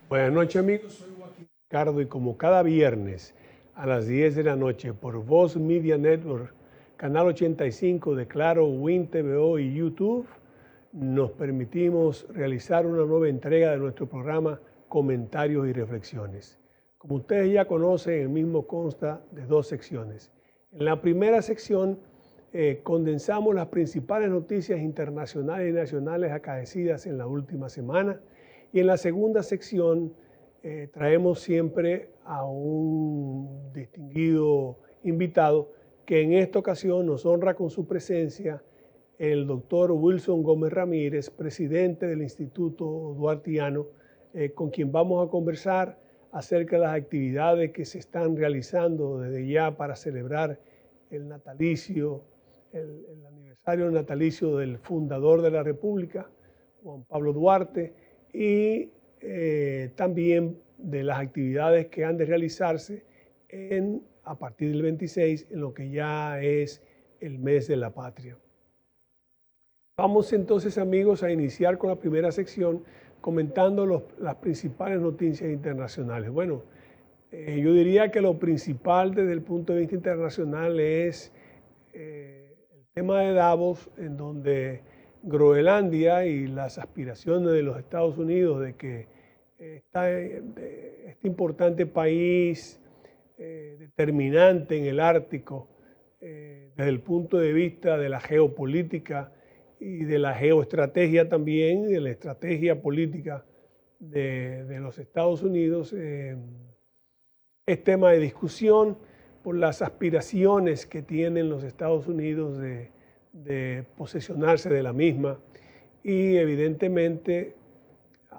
Buenas noches amigos, soy Joaquín Ricardo y como cada viernes a las 10 de la noche por Voz Media Network, Canal 85 de Claro, Win TVO y YouTube, nos permitimos realizar una nueva entrega de nuestro programa Comentarios y Reflexiones. Como ustedes ya conocen, el mismo consta de dos secciones. En la primera sección condensamos las principales noticias internacionales y nacionales acaecidas en la última semana. Y en la segunda sección traemos siempre a un distinguido invitado que en esta ocasión nos honra con su presencia, el doctor Wilson Gómez Ramírez, presidente del Instituto Duartiano, con quien vamos a conversar acerca de las actividades que se están realizando desde ya para celebrar el natalicio, el aniversario natalicio del fundador de la República, Juan Pablo Duarte, y también de las actividades que han de realizarse a partir del 26 en lo que ya es el mes de la patria. Vamos entonces amigos a iniciar con la primera sección comentando las principales noticias internacionales. Bueno, yo diría que lo principal desde el punto de vista internacional es el tema de Davos, en donde Groenlandia y las aspiraciones de los Estados Unidos de que este importante país determinante en el Ártico, desde el punto de vista de la geopolítica y de la geoestrategia también, y de la estrategia política de los Estados Unidos, es tema de discusión por las aspiraciones que tienen los Estados Unidos de posesionarse de la misma, y evidentemente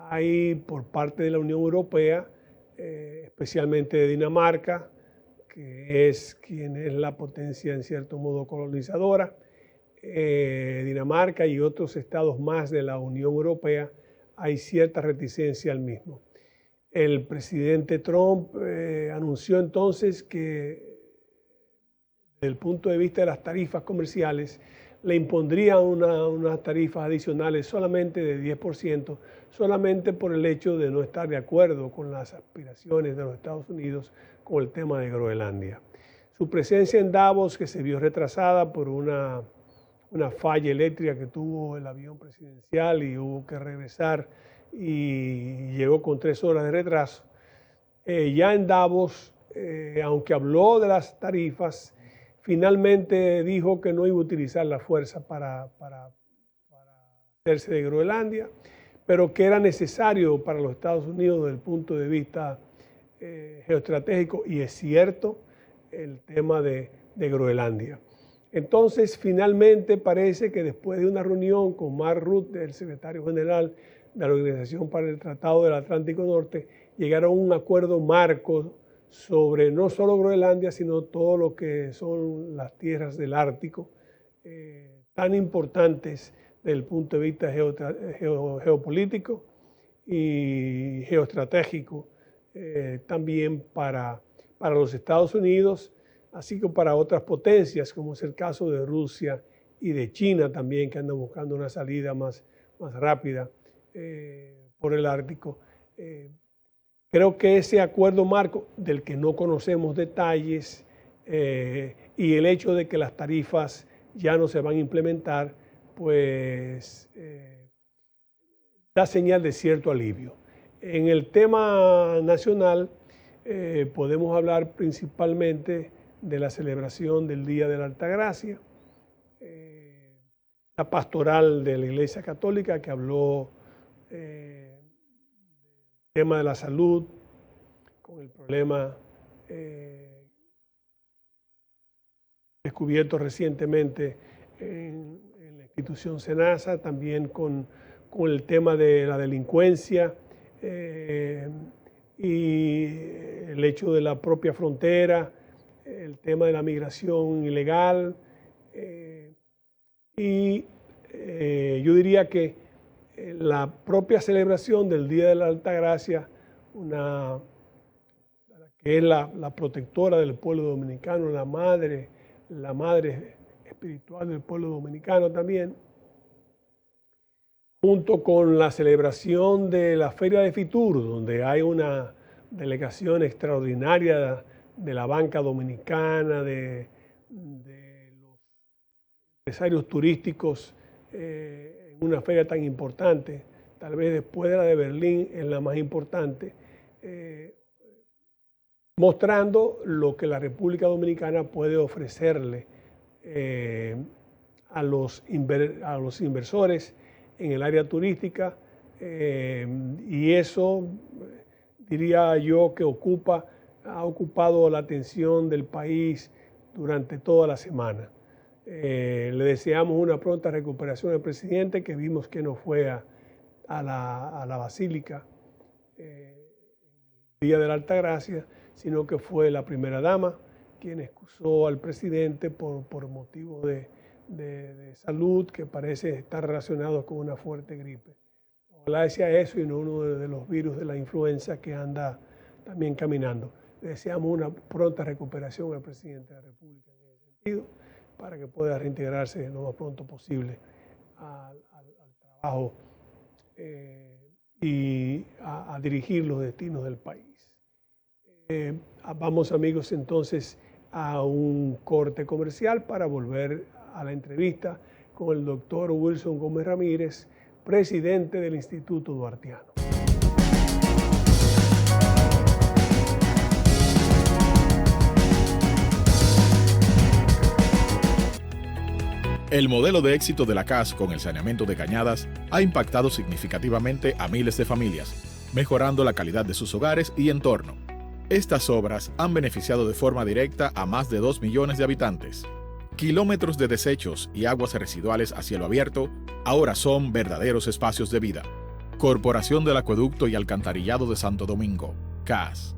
hay por parte de la Unión Europea, especialmente de Dinamarca, que es quien es la potencia en cierto modo colonizadora, Dinamarca y otros estados más de la Unión Europea, hay cierta reticencia al mismo. El presidente Trump anunció entonces que desde el punto de vista de las tarifas comerciales le impondría unas tarifas adicionales solamente de 10%, solamente por el hecho de no estar de acuerdo con las aspiraciones de los Estados Unidos con el tema de Groenlandia. Su presencia en Davos, que se vio retrasada por una falla eléctrica que tuvo el avión presidencial y hubo que regresar y llegó con 3 horas de retraso. Ya en Davos, aunque habló de las tarifas, finalmente dijo que no iba a utilizar la fuerza para hacerse de Groenlandia, pero que era necesario para los Estados Unidos desde el punto de vista geoestratégico, y es cierto, el tema de Groenlandia. Entonces, finalmente parece que después de una reunión con Mark Rutte, el secretario general de la Organización para el Tratado del Atlántico Norte, llegaron a un acuerdo marco sobre no solo Groenlandia, sino todo lo que son las tierras del Ártico, tan importantes desde el punto de vista geopolítico y geoestratégico, también para los Estados Unidos, así como para otras potencias, como es el caso de Rusia y de China también, que andan buscando una salida más rápida por el Ártico. Creo que ese acuerdo marco, del que no conocemos detalles, y el hecho de que las tarifas ya no se van a implementar, pues da señal de cierto alivio. En el tema nacional, podemos hablar principalmente de la celebración del Día de la Altagracia, la pastoral de la Iglesia Católica que habló del tema de la salud, con el problema descubierto recientemente en la institución SENASA, también con el tema de la delincuencia y el hecho de la propia frontera, el tema de la migración ilegal, y yo diría que la propia celebración del Día de la Altagracia, que es la protectora del pueblo dominicano, la madre espiritual del pueblo dominicano también, junto con la celebración de la Feria de Fitur, donde hay una delegación extraordinaria de la banca dominicana, de los empresarios turísticos, en una feria tan importante, tal vez después de la de Berlín es la más importante, mostrando lo que la República Dominicana puede ofrecerle a los inversores en el área turística, y eso diría yo que ha ocupado la atención del país durante toda la semana. Le deseamos una pronta recuperación al presidente, que vimos que no fue a la Basílica Día de la Altagracia, sino que fue la primera dama quien excusó al presidente por motivos de salud que parece estar relacionados con una fuerte gripe. Ojalá sea eso y no uno de los virus de la influenza que anda también caminando. Le deseamos una pronta recuperación al presidente de la República en ese sentido, para que pueda reintegrarse lo más pronto posible al trabajo y a dirigir los destinos del país. Vamos, amigos, entonces a un corte comercial para volver a la entrevista con el doctor Wilson Gómez Ramírez, presidente del Instituto Duartiano. El modelo de éxito de la CAS con el saneamiento de cañadas ha impactado significativamente a miles de familias, mejorando la calidad de sus hogares y entorno. Estas obras han beneficiado de forma directa a más de 2 millones de habitantes. Kilómetros de desechos y aguas residuales a cielo abierto ahora son verdaderos espacios de vida. Corporación del Acueducto y Alcantarillado de Santo Domingo, CAS.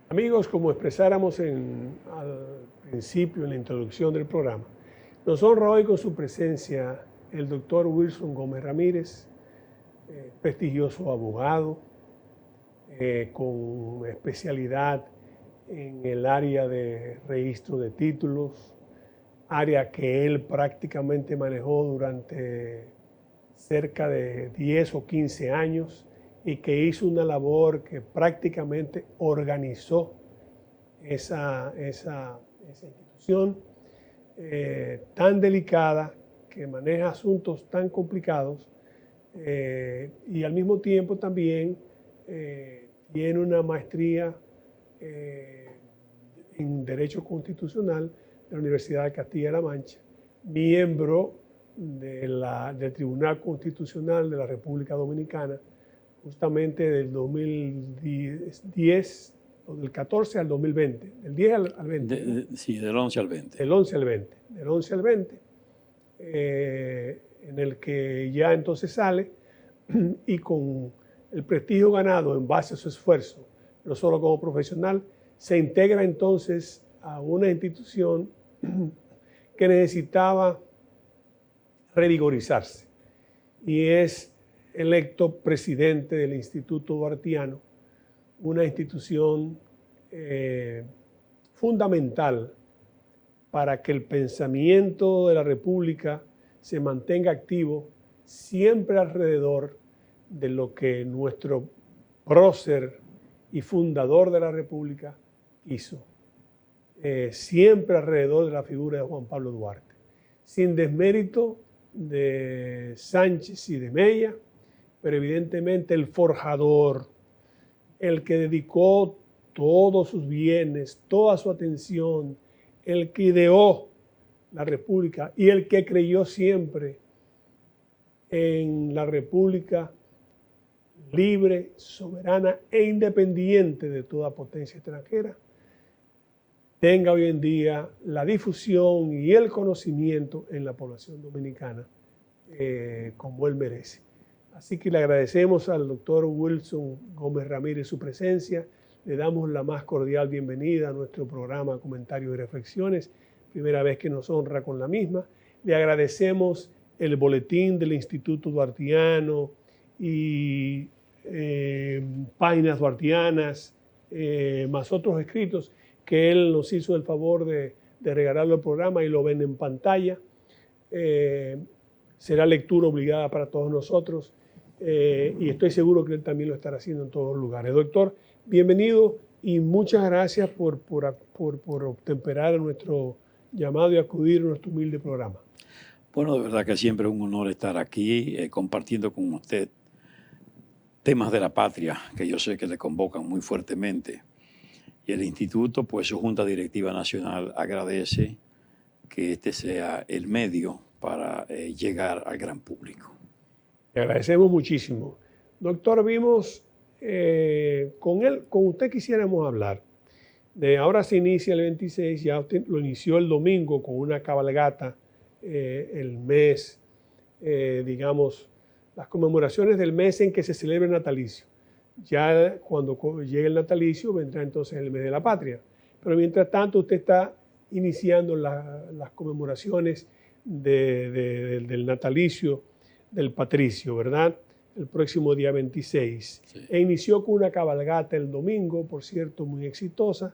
Amigos, como expresáramos al principio, en la introducción del programa, nos honra hoy con su presencia el doctor Wilson Gómez Ramírez, prestigioso abogado, con especialidad en el área de registro de títulos, área que él prácticamente manejó durante cerca de 10 o 15 años, y que hizo una labor que prácticamente organizó esa institución tan delicada, que maneja asuntos tan complicados, y al mismo tiempo también tiene una maestría en Derecho Constitucional de la Universidad de Castilla-La Mancha, miembro del Tribunal Constitucional de la República Dominicana, justamente del 2010, o del 14 al 2020, del 10 al 20. Sí, del 11 al 20. Del 11 al 20, del 11 al 20, en el que ya entonces sale y con el prestigio ganado en base a su esfuerzo, no solo como profesional, se integra entonces a una institución que necesitaba revigorizarse, y es electo presidente del Instituto Duartiano, una institución fundamental para que el pensamiento de la República se mantenga activo, siempre alrededor de lo que nuestro prócer y fundador de la República hizo, siempre alrededor de la figura de Juan Pablo Duarte, sin desmérito de Sánchez y de Mella, pero evidentemente el forjador, el que dedicó todos sus bienes, toda su atención, el que ideó la República y el que creyó siempre en la República libre, soberana e independiente de toda potencia extranjera, tenga hoy en día la difusión y el conocimiento en la población dominicana como él merece. Así que le agradecemos al doctor Wilson Gómez Ramírez su presencia. Le damos la más cordial bienvenida a nuestro programa Comentarios y Reflexiones, primera vez que nos honra con la misma. Le agradecemos el boletín del Instituto Duartiano y páginas duartianas, más otros escritos que él nos hizo el favor de regalarlo al programa y lo ven en pantalla. Será lectura obligada para todos nosotros y estoy seguro que él también lo estará haciendo en todos los lugares. Doctor, bienvenido y muchas gracias por obtemperar a nuestro llamado y acudir a nuestro humilde programa. Bueno, de verdad que siempre es un honor estar aquí compartiendo con usted temas de la patria que yo sé que le convocan muy fuertemente. Y el Instituto, pues su Junta Directiva Nacional agradece que este sea el medio para llegar al gran público. Le agradecemos muchísimo. Doctor, vimos, con usted quisiéramos hablar. Ahora se inicia el 26, ya usted lo inició el domingo con una cabalgata, el mes, digamos, las conmemoraciones del mes en que se celebra el natalicio. Ya cuando llegue el natalicio vendrá entonces el mes de la patria. Pero mientras tanto usted está iniciando las conmemoraciones del natalicio del patricio, ¿verdad? El próximo día 26. Sí. E inició con una cabalgata el domingo, por cierto, muy exitosa,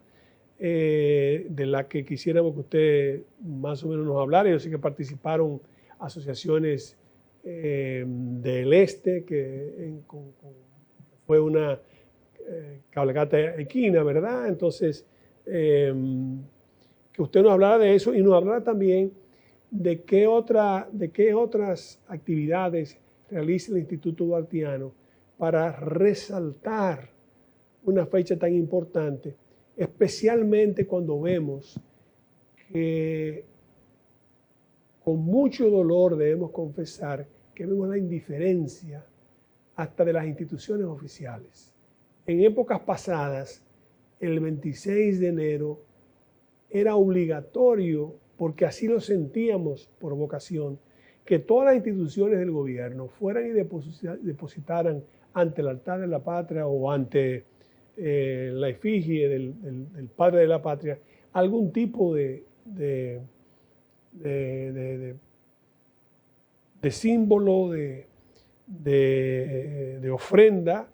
de la que quisiéramos que usted más o menos nos hablara. Yo sé que participaron asociaciones del este, fue una cabalgata equina, ¿verdad? Entonces, que usted nos hablara de eso y nos hablara también de qué otras actividades realiza el Instituto Duartiano para resaltar una fecha tan importante, especialmente cuando vemos que con mucho dolor debemos confesar que vemos la indiferencia hasta de las instituciones oficiales. En épocas pasadas, el 26 de enero era obligatorio, porque así lo sentíamos por vocación, que todas las instituciones del gobierno fueran y depositaran ante el altar de la patria o ante la efigie del padre de la patria algún tipo de símbolo, de ofrenda.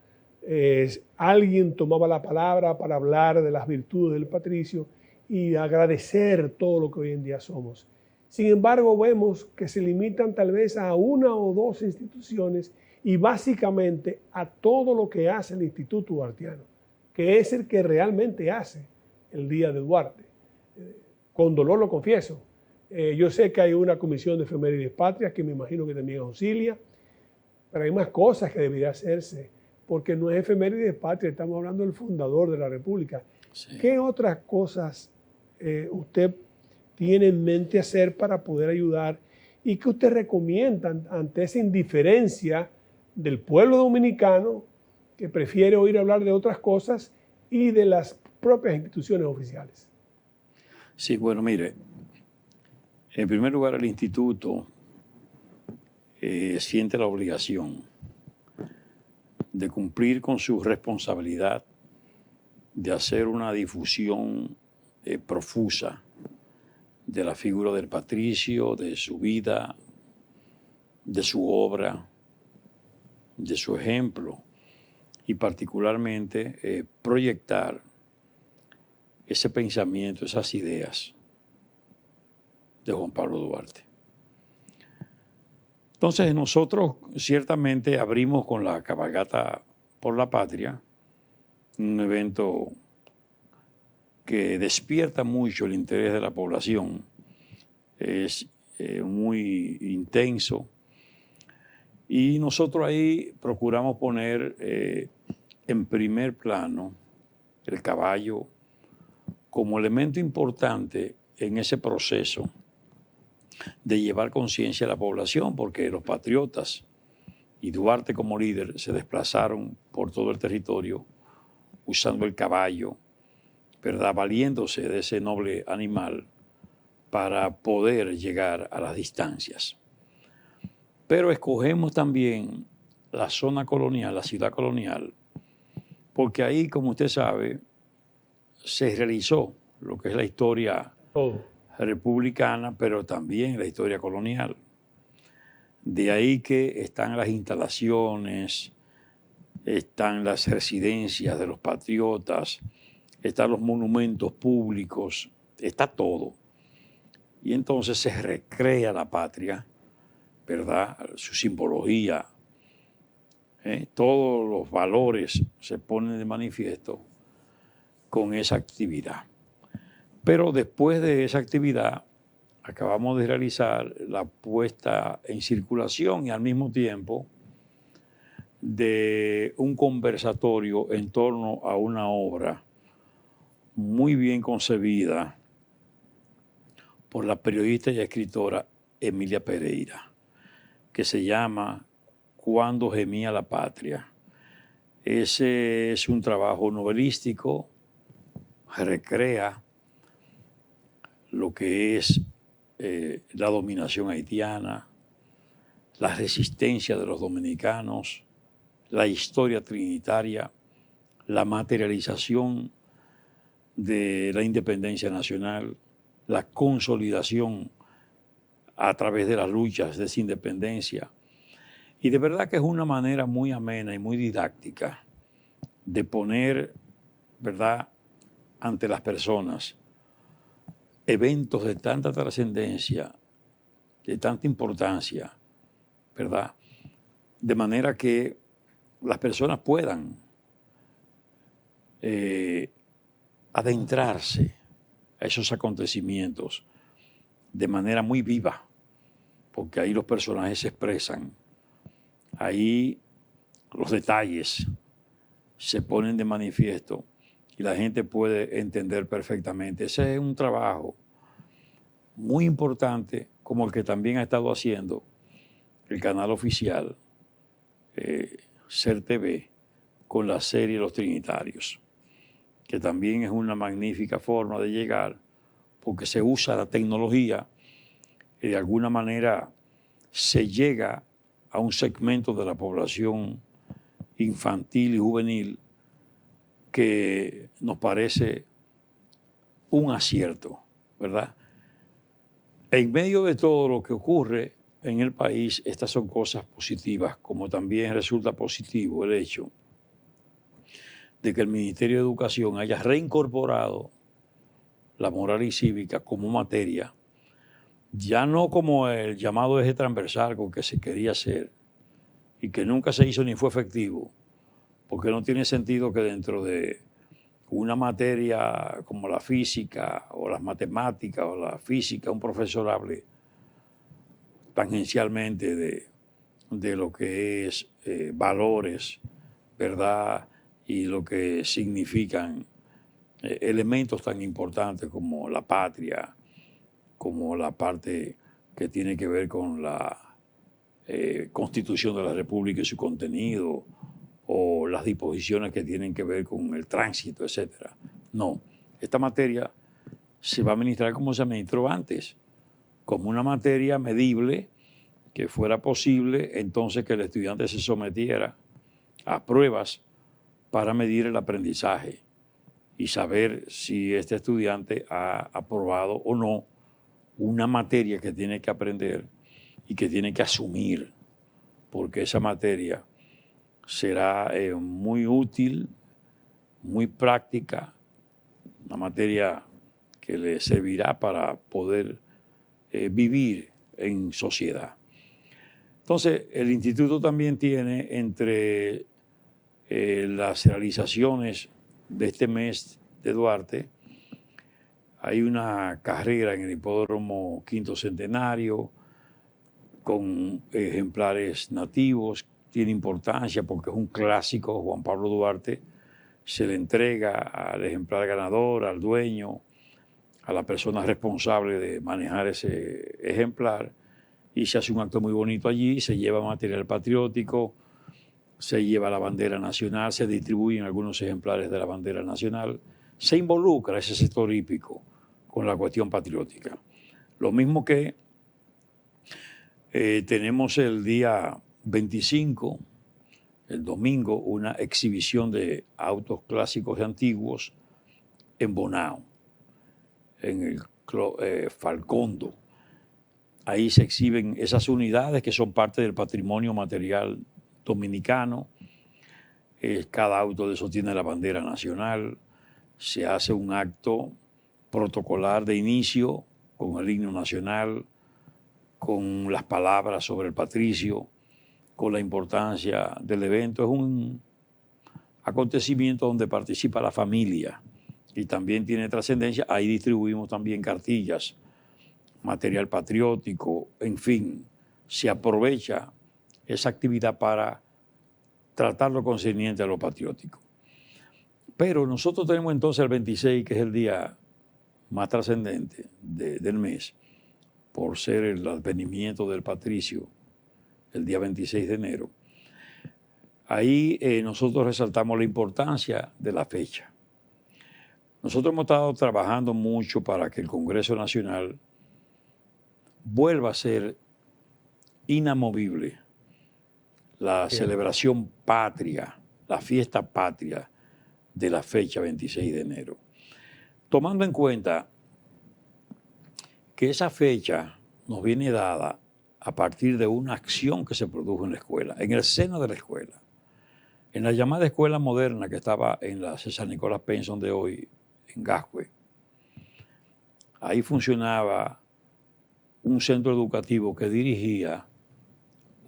Alguien tomaba la palabra para hablar de las virtudes del patricio y agradecer todo lo que hoy en día somos. Sin embargo, vemos que se limitan tal vez a una o dos instituciones y básicamente a todo lo que hace el Instituto Duartiano, que es el que realmente hace el Día de Duarte. Con dolor lo confieso. Yo sé que hay una comisión de efemérides patrias que me imagino que también auxilia, pero hay más cosas que debería hacerse, porque no es efemérides patria, estamos hablando del fundador de la República. Sí. ¿Qué otras cosas usted tiene en mente hacer para poder ayudar y qué usted recomienda ante esa indiferencia del pueblo dominicano que prefiere oír hablar de otras cosas y de las propias instituciones oficiales? Sí, bueno, mire, en primer lugar el instituto siente la obligación de cumplir con su responsabilidad de hacer una difusión profusa de la figura del patricio, de su vida, de su obra, de su ejemplo y particularmente proyectar ese pensamiento, esas ideas de Juan Pablo Duarte. Entonces nosotros ciertamente abrimos con la cabalgata por la patria, un evento que despierta mucho el interés de la población, es muy intenso y nosotros ahí procuramos poner en primer plano el caballo como elemento importante en ese proceso de llevar conciencia a la población, porque los patriotas y Duarte como líder se desplazaron por todo el territorio usando el caballo, ¿verdad? Valiéndose de ese noble animal para poder llegar a las distancias. Pero escogemos también la zona colonial, la ciudad colonial, porque ahí, como usted sabe, se realizó lo que es la historia republicana, pero también la historia colonial. De ahí que están las instalaciones, están las residencias de los patriotas, están los monumentos públicos, está todo. Y entonces se recrea la patria, ¿verdad? Su simbología, todos los valores se ponen de manifiesto con esa actividad. Pero después de esa actividad, acabamos de realizar la puesta en circulación y al mismo tiempo de un conversatorio en torno a una obra muy bien concebida por la periodista y escritora Emilia Pereira, que se llama Cuando gemía la patria. Ese es un trabajo novelístico, recrea lo que es la dominación haitiana, la resistencia de los dominicanos, la historia trinitaria, la materialización de la independencia nacional, la consolidación a través de las luchas de esa independencia. Y de verdad que es una manera muy amena y muy didáctica de poner, ¿verdad?, ante las personas eventos de tanta trascendencia, de tanta importancia, ¿verdad?, de manera que las personas puedan adentrarse a esos acontecimientos de manera muy viva, porque ahí los personajes se expresan, ahí los detalles se ponen de manifiesto y la gente puede entender perfectamente. Ese es un trabajo muy importante, como el que también ha estado haciendo el canal oficial SER TV con la serie Los Trinitarios, que también es una magnífica forma de llegar, porque se usa la tecnología y de alguna manera se llega a un segmento de la población infantil y juvenil que nos parece un acierto, ¿verdad? En medio de todo lo que ocurre en el país, estas son cosas positivas, como también resulta positivo el hecho de que el Ministerio de Educación haya reincorporado la moral y cívica como materia, ya no como el llamado eje transversal con que se quería hacer y que nunca se hizo ni fue efectivo, porque no tiene sentido que dentro de una materia como la física o las matemáticas o la física, un profesor hable tangencialmente de lo que es valores, ¿verdad?, y lo que significan elementos tan importantes como la patria, como la parte que tiene que ver con la Constitución de la República y su contenido, o las disposiciones que tienen que ver con el tránsito, etc. No, esta materia se va a administrar como se administró antes, como una materia medible, que fuera posible entonces que el estudiante se sometiera a pruebas para medir el aprendizaje y saber si este estudiante ha aprobado o no una materia que tiene que aprender y que tiene que asumir, porque esa materia será muy útil, muy práctica, una materia que le servirá para poder vivir en sociedad. Entonces, el instituto también tiene entre las realizaciones de este mes de Duarte, hay una carrera en el Hipódromo Quinto Centenario con ejemplares nativos. Tiene importancia porque es un clásico. Juan Pablo Duarte se le entrega al ejemplar ganador, al dueño, a la persona responsable de manejar ese ejemplar, y se hace un acto muy bonito allí, se lleva material patriótico, se lleva la bandera nacional, se distribuyen algunos ejemplares de la bandera nacional, se involucra ese sector hípico con la cuestión patriótica. Lo mismo que tenemos el día 25, el domingo, una exhibición de autos clásicos y antiguos en Bonao, en el Falcondo. Ahí se exhiben esas unidades que son parte del patrimonio material dominicano. Cada auto de esos tiene la bandera nacional. Se hace un acto protocolar de inicio con el himno nacional, con las palabras sobre el patricio, con la importancia del evento. Es un acontecimiento donde participa la familia y también tiene trascendencia. Ahí distribuimos también cartillas, material patriótico, en fin, se aprovecha esa actividad para tratar lo concerniente a lo patriótico. Pero nosotros tenemos entonces el 26, que es el día más trascendente del mes, por ser el advenimiento del patricio, el día 26 de enero. Ahí nosotros resaltamos la importancia de la fecha. Nosotros hemos estado trabajando mucho para que el Congreso Nacional vuelva a ser inamovible la celebración patria, la fiesta patria de la fecha 26 de enero. Tomando en cuenta que esa fecha nos viene dada a partir de una acción que se produjo en la escuela, en el seno de la escuela. En la llamada escuela moderna que estaba en la César Nicolás Penson de hoy, en Gascue, ahí funcionaba un centro educativo que dirigía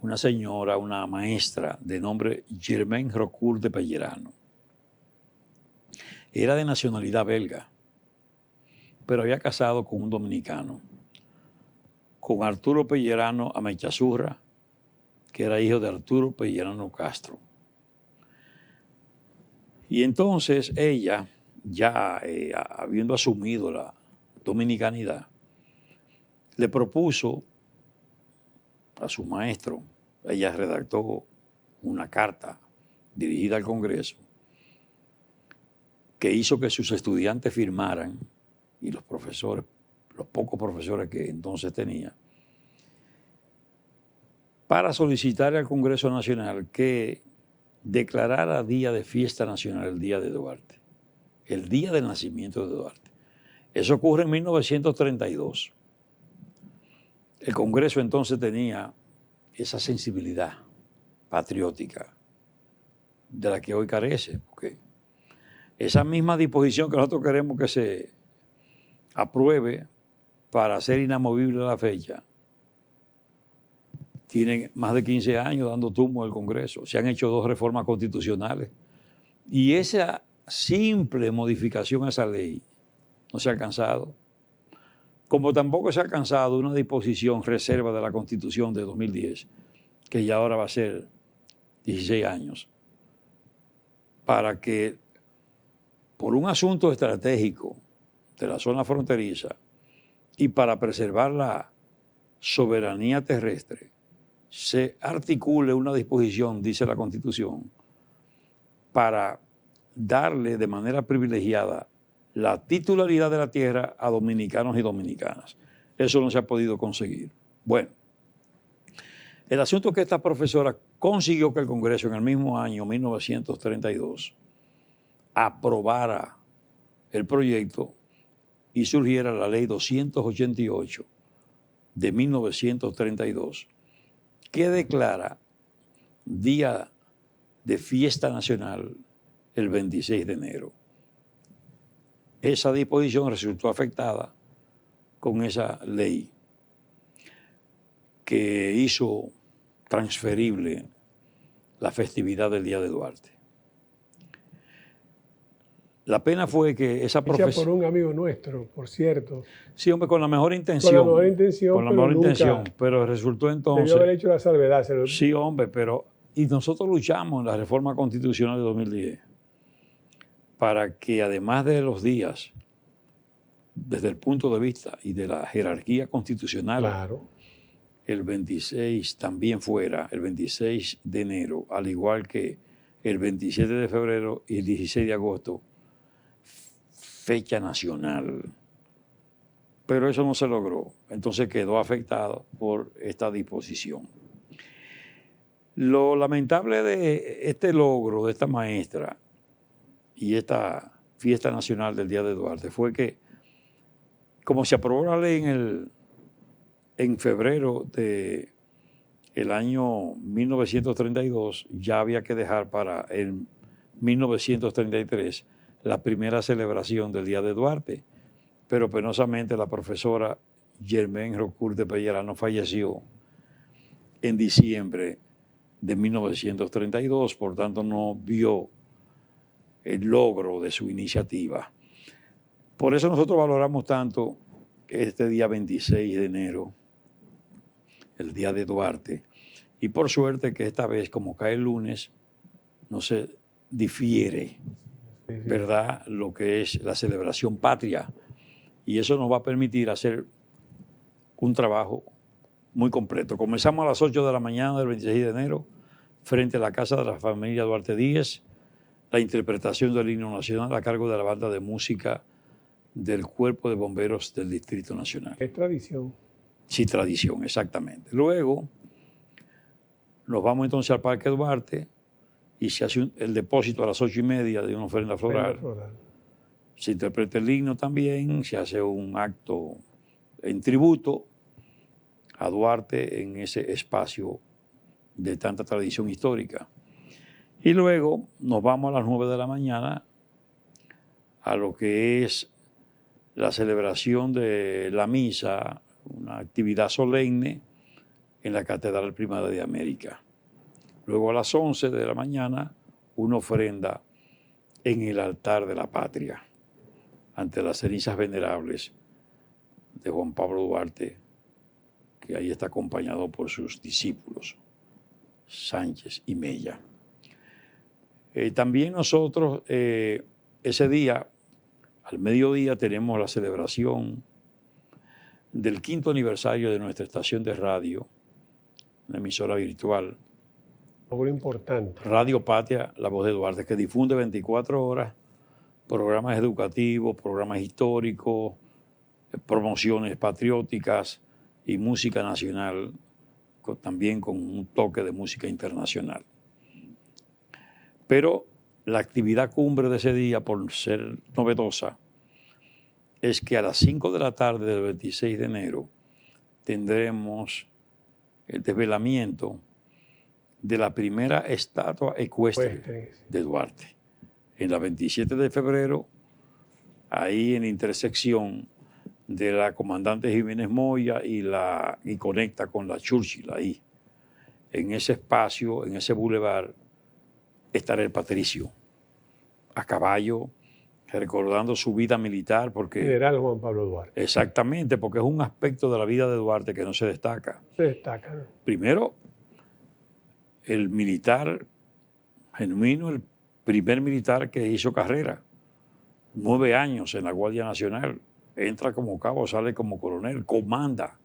una señora, una maestra de nombre Germaine Rocourt de Pellerano. Era de nacionalidad belga, pero había casado con un dominicano, con Arturo Pellerano Amechazurra, que era hijo de Arturo Pellerano Castro. Y entonces ella, ya habiendo asumido la dominicanidad, le propuso a su maestro, ella redactó una carta dirigida al Congreso que hizo que sus estudiantes firmaran, y los profesores, los pocos profesores que entonces tenía, para solicitar al Congreso Nacional que declarara día de fiesta nacional el día de Duarte, el día del nacimiento de Duarte. Eso ocurre en 1932. El Congreso entonces tenía esa sensibilidad patriótica de la que hoy carece, porque esa misma disposición que nosotros queremos que se apruebe para hacer inamovible la fecha, tiene más de 15 años dando tumbo al Congreso. Se han hecho 2 reformas constitucionales y esa simple modificación a esa ley no se ha alcanzado. Como tampoco se ha alcanzado una disposición reserva de la Constitución de 2010, que ya ahora va a ser 16 años, para que por un asunto estratégico de la zona fronteriza y para preservar la soberanía terrestre, se articule una disposición, dice la Constitución, para darle de manera privilegiada la titularidad de la tierra a dominicanos y dominicanas. Eso no se ha podido conseguir. Bueno, el asunto es que esta profesora consiguió que el Congreso en el mismo año, 1932, aprobara el proyecto y surgiera la ley 288 de 1932, que declara día de fiesta nacional el 26 de enero. Esa disposición resultó afectada con esa ley que hizo transferible la festividad del Día de Duarte. La pena fue que esa profesora... Hecha por un amigo nuestro, por cierto. Sí, hombre, con la mejor intención. Con la mejor intención, con la mejor intención, pero resultó entonces... Debió haber hecho la salvedad. Sí, hombre, pero... Y nosotros luchamos en la reforma constitucional de 2010 para que además de los días, desde el punto de vista y de la jerarquía constitucional, claro, el 26 también fuera el 26 de enero, al igual que el 27 de febrero y el 16 de agosto, fecha nacional. Pero eso no se logró, entonces quedó afectado por esta disposición. Lo lamentable de este logro de esta maestra y esta fiesta nacional del Día de Duarte fue que, como se aprobó la ley en febrero del año 1932, ya había que dejar para el 1933 la primera celebración del Día de Duarte, pero penosamente la profesora Germaine Rocourt de Pellerano falleció en diciembre de 1932, por tanto no vio el logro de su iniciativa. Por eso nosotros valoramos tanto este día 26 de enero, el Día de Duarte, y por suerte que esta vez, como cae el lunes, no se difiere, ¿verdad?, lo que es la celebración patria, y eso nos va a permitir hacer un trabajo muy completo. Comenzamos a las 8 de la mañana del 26 de enero, frente a la Casa de la Familia Duarte Díez, la interpretación del himno nacional a cargo de la banda de música del Cuerpo de Bomberos del Distrito Nacional. Es tradición. Sí, tradición, exactamente. Luego nos vamos entonces al Parque Duarte y se hace el depósito a las 8:30 de una ofrenda floral. Se interpreta el himno también, se hace un acto en tributo a Duarte en ese espacio de tanta tradición histórica. Y luego nos vamos a las 9 de la mañana a lo que es la celebración de la misa, una actividad solemne en la Catedral Primada de América. Luego a las 11 de la mañana, una ofrenda en el altar de la patria, ante las cenizas venerables de Juan Pablo Duarte, que ahí está acompañado por sus discípulos, Sánchez y Mella. También nosotros ese día, al mediodía, tenemos la celebración del 5º aniversario de nuestra estación de radio, una emisora virtual. Logro importante. Radio Patria, La Voz de Duarte, que difunde 24 horas programas educativos, programas históricos, promociones patrióticas y música nacional, también con un toque de música internacional. Pero la actividad cumbre de ese día, por ser novedosa, es que a las 5 de la tarde del 26 de enero tendremos el desvelamiento de la primera estatua ecuestre de Duarte. En la 27 de febrero, ahí en la intersección de la Comandante Jiménez Moya y conecta con la Churchill, ahí. En ese espacio, en ese bulevar, estará el patricio, a caballo, recordando su vida militar. Porque, General Juan Pablo Duarte. Exactamente, porque es un aspecto de la vida de Duarte que no se destaca. Se destaca, ¿no? Primero, el militar genuino, el primer militar que hizo carrera, 9 años en la Guardia Nacional, entra como cabo, sale como coronel, comanda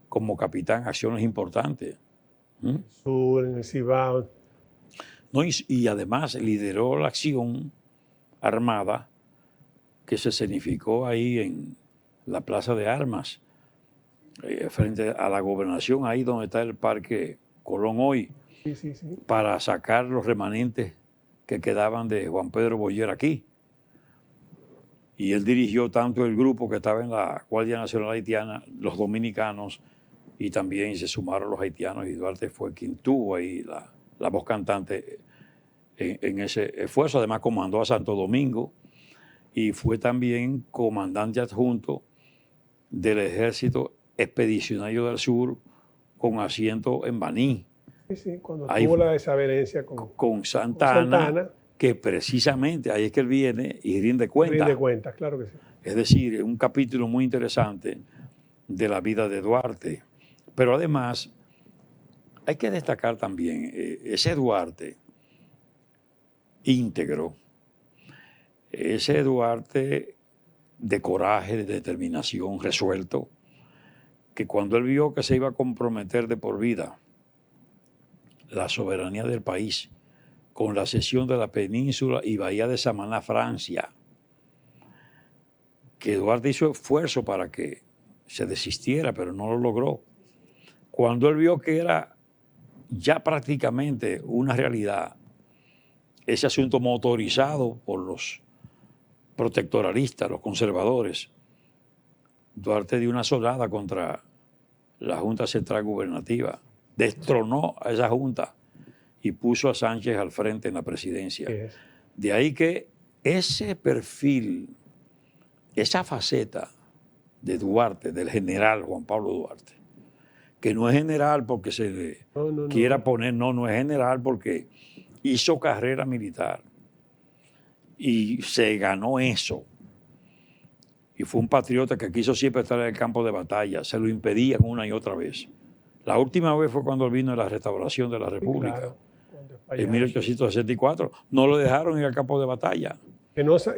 como capitán acciones importantes. Sur, en el Cibao. No, y además lideró la acción armada que se escenificó ahí en la Plaza de Armas, frente a la gobernación, ahí donde está el Parque Colón hoy, Sí. para sacar los remanentes que quedaban de Juan Pedro Boyer aquí. Y él dirigió tanto el grupo que estaba en la Guardia Nacional Haitiana, los dominicanos, y también se sumaron los haitianos, y Duarte fue quien tuvo ahí la voz cantante en ese esfuerzo. Además comandó a Santo Domingo y fue también comandante adjunto del Ejército Expedicionario del Sur con asiento en Baní. Sí, cuando ahí tuvo la desavenencia con Santana, que precisamente ahí es que él viene y rinde cuentas. Rinde cuentas, claro que sí. Es decir, un capítulo muy interesante de la vida de Duarte. Pero además, hay que destacar también ese Duarte íntegro, ese Duarte de coraje, de determinación, resuelto, que cuando él vio que se iba a comprometer de por vida la soberanía del país con la cesión de la península y bahía de Samaná, Francia, que Duarte hizo esfuerzo para que se desistiera, pero no lo logró. Cuando él vio que era ya prácticamente una realidad ese asunto motorizado por los protectoralistas, los conservadores. Duarte dio una solada contra la Junta Central Gubernativa, destronó a esa Junta y puso a Sánchez al frente en la presidencia. De ahí que ese perfil, esa faceta de Duarte, del general Juan Pablo Duarte, que no es general porque se le quiera poner, no es general porque hizo carrera militar y se ganó eso. Y fue un patriota que quiso siempre estar en el campo de batalla, se lo impedían una y otra vez. La última vez fue cuando vino la restauración de la República, en 1864. No lo dejaron ir al campo de batalla.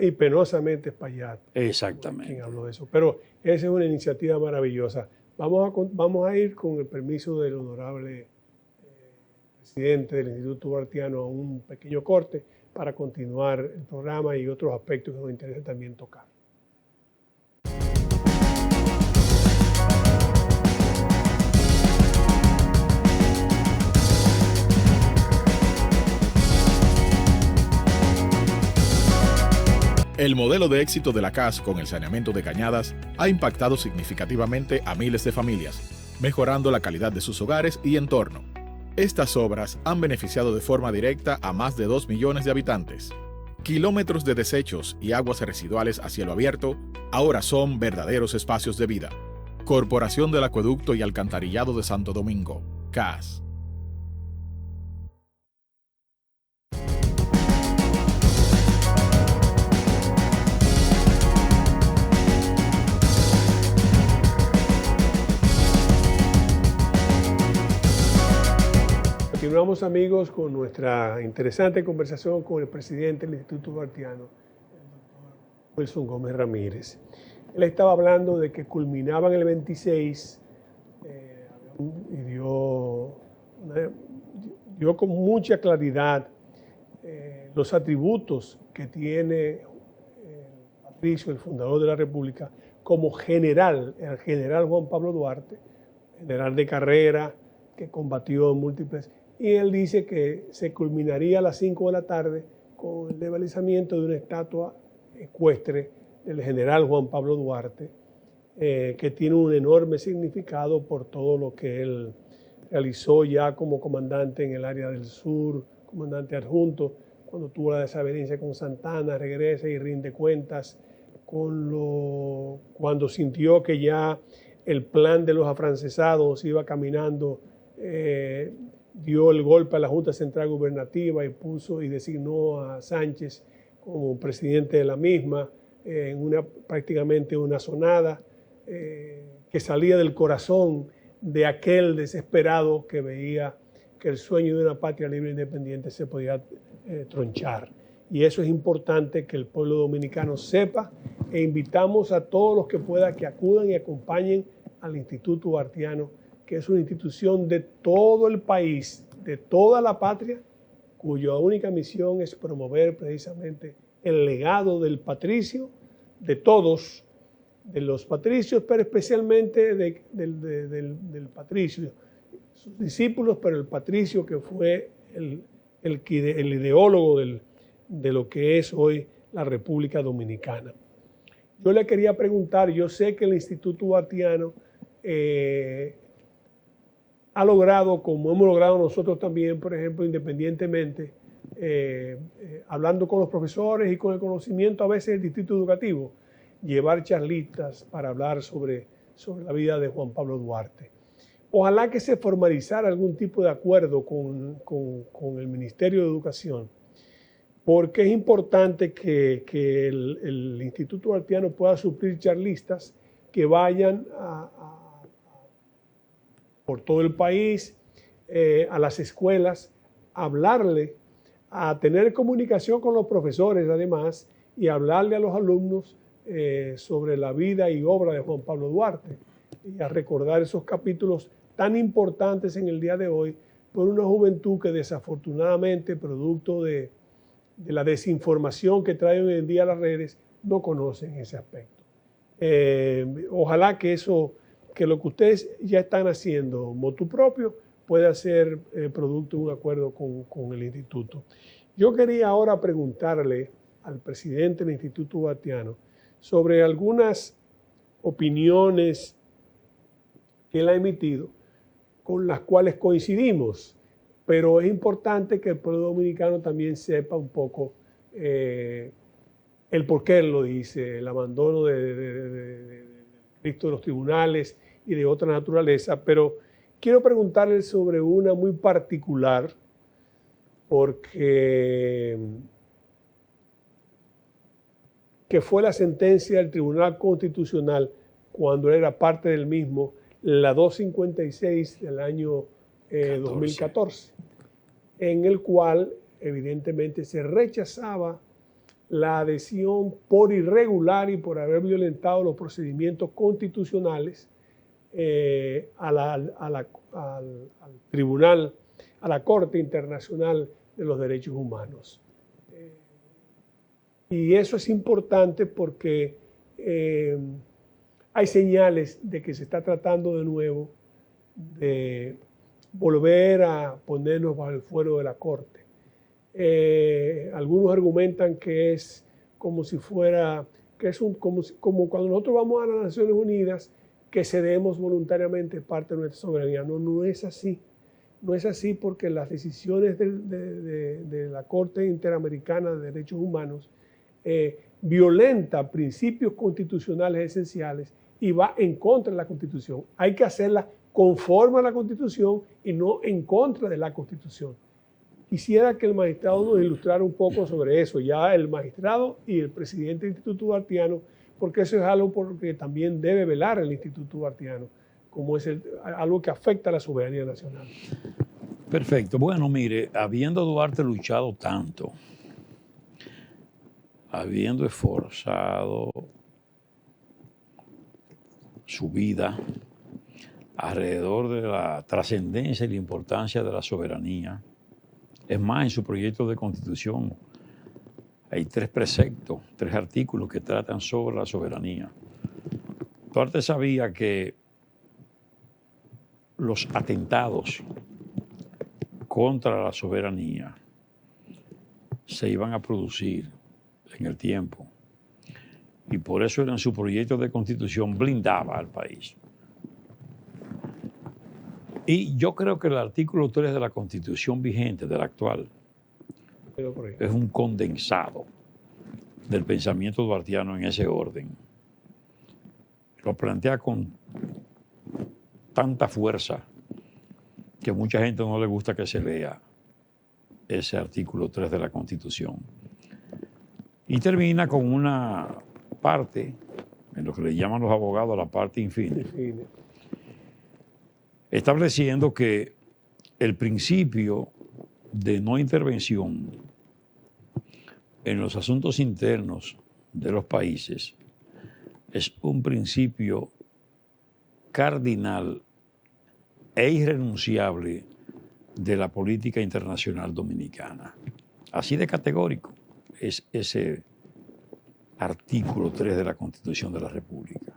Y penosamente Espaillat. Exactamente. Quien habló de eso. Pero esa es una iniciativa maravillosa. Vamos a ir con el permiso del honorable presidente del Instituto Duartiano a un pequeño corte para continuar el programa y otros aspectos que nos interesa también tocar. El modelo de éxito de la CAS con el saneamiento de Cañadas ha impactado significativamente a miles de familias, mejorando la calidad de sus hogares y entorno. Estas obras han beneficiado de forma directa a más de 2 millones de habitantes. Kilómetros de desechos y aguas residuales a cielo abierto ahora son verdaderos espacios de vida. Corporación del Acueducto y Alcantarillado de Santo Domingo, CAS. Continuamos, amigos, con nuestra interesante conversación con el presidente del Instituto Duartiano, el doctor Wilson Gómez Ramírez. Él estaba hablando de que culminaban el 26 y dio con mucha claridad los atributos que tiene Patricio, el fundador de la República, como general, el general Juan Pablo Duarte, general de carrera, que combatió en múltiples. Y él dice que se culminaría a las 5 de la tarde con el desvanecimiento de una estatua ecuestre del general Juan Pablo Duarte, que tiene un enorme significado por todo lo que él realizó ya como comandante en el área del sur, comandante adjunto, cuando tuvo la desavenencia con Santana, regresa y rinde cuentas, cuando sintió que ya el plan de los afrancesados iba caminando, dio el golpe a la Junta Central Gubernativa y designó a Sánchez como presidente de la misma, prácticamente una sonada que salía del corazón de aquel desesperado que veía que el sueño de una patria libre e independiente se podía tronchar. Y eso es importante que el pueblo dominicano sepa, e invitamos a todos los que puedan que acudan y acompañen al Instituto Duartiano, que es una institución de todo el país, de toda la patria, cuya única misión es promover precisamente el legado del patricio, de todos, de los patricios, pero especialmente del patricio, sus discípulos, pero el patricio que fue el ideólogo de lo que es hoy la República Dominicana. Yo le quería preguntar, yo sé que el Instituto Duartiano ha logrado, como hemos logrado nosotros también, por ejemplo, independientemente, hablando con los profesores y con el conocimiento a veces del distrito educativo, llevar charlistas para hablar sobre la vida de Juan Pablo Duarte. Ojalá que se formalizara algún tipo de acuerdo con el Ministerio de Educación, porque es importante que el Instituto Duartiano pueda suplir charlistas que vayan por todo el país, a las escuelas, a hablarle, a tener comunicación con los profesores además, y hablarle a los alumnos sobre la vida y obra de Juan Pablo Duarte, y a recordar esos capítulos tan importantes en el día de hoy por una juventud que desafortunadamente, producto de la desinformación que traen hoy en día las redes, no conocen ese aspecto. Ojalá que lo que ustedes ya están haciendo motu propio pueda ser producto de un acuerdo con el instituto. Yo quería ahora preguntarle al presidente del Instituto Duartiano sobre algunas opiniones que él ha emitido con las cuales coincidimos, pero es importante que el pueblo dominicano también sepa un poco el por qué él lo dice, el abandono de Cristo de los tribunales y de otra naturaleza, pero quiero preguntarle sobre una muy particular, porque que fue la sentencia del Tribunal Constitucional cuando él era parte del mismo, la 256 del año 2014, en el cual evidentemente se rechazaba la adhesión por irregular y por haber violentado los procedimientos constitucionales al Tribunal, a la Corte Internacional de los Derechos Humanos. Y eso es importante porque hay señales de que se está tratando de nuevo de volver a ponernos bajo el fuero de la Corte. Algunos argumentan que es como si fuera, que es como cuando nosotros vamos a las Naciones Unidas, que cedemos voluntariamente parte de nuestra soberanía. No, no es así. No es así porque las decisiones de la Corte Interamericana de Derechos Humanos violenta principios constitucionales esenciales y va en contra de la Constitución. Hay que hacerla conforme a la Constitución y no en contra de la Constitución. Quisiera que el magistrado nos ilustrara un poco sobre eso, ya el magistrado y el presidente del Instituto Duartiano, porque eso es algo por lo que también debe velar el Instituto Duartiano, como es algo que afecta a la soberanía nacional. Perfecto. Bueno, mire, habiendo Duarte luchado tanto, habiendo esforzado su vida alrededor de la trascendencia y la importancia de la soberanía, es más, en su proyecto de constitución hay 3 preceptos, 3 artículos que tratan sobre la soberanía. Duarte sabía que los atentados contra la soberanía se iban a producir en el tiempo y por eso en su proyecto de constitución blindaba al país. Y yo creo que el artículo 3 de la Constitución vigente, de la actual, es un condensado del pensamiento duartiano en ese orden. Lo plantea con tanta fuerza que a mucha gente no le gusta que se lea ese artículo 3 de la Constitución. Y termina con una parte, en lo que le llaman los abogados la parte infine, estableciendo que el principio de no intervención en los asuntos internos de los países es un principio cardinal e irrenunciable de la política internacional dominicana. Así de categórico es ese artículo 3 de la Constitución de la República.